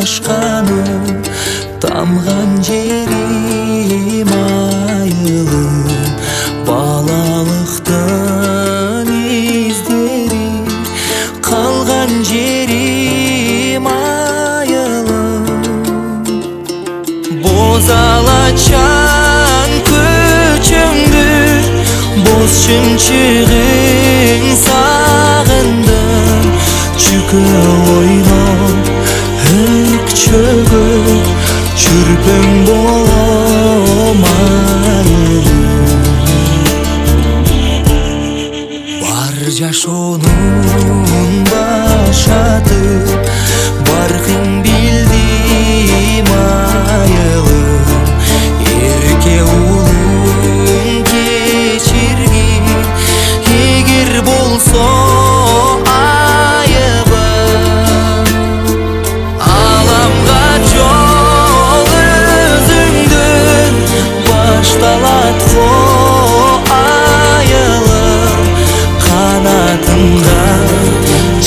башканы тамган жерим айылым балалыктын издери калган жерим айылым боз алачан көчөңдү боз чымчыгың сагындым чүкө ойнап өк чөгө чүрпөң болом айылым бар жашоонун башаты баркын билдим айылым эрке улуң кечиргин эгер болсо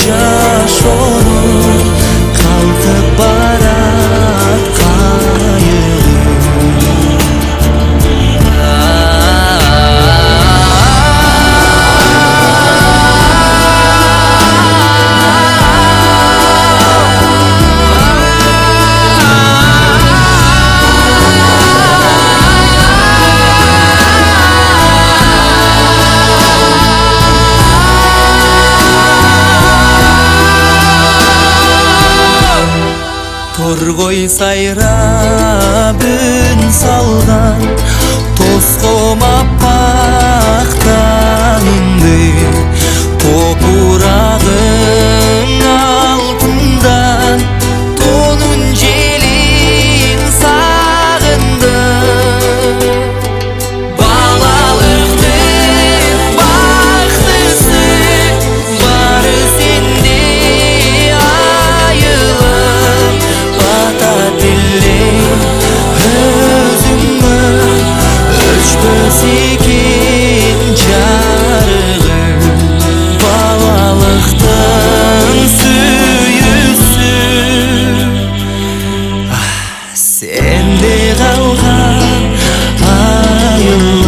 жашоонун калтып барат торгой сайрап үн салган тоском аппак таңыңды топурагың алтындан тонун желин сагындым балалыктын бактысы бары сенде айылым бата тилей өзүңө өчпөс экен жарыгым балалыктын сүйүүсү сенде калган айылым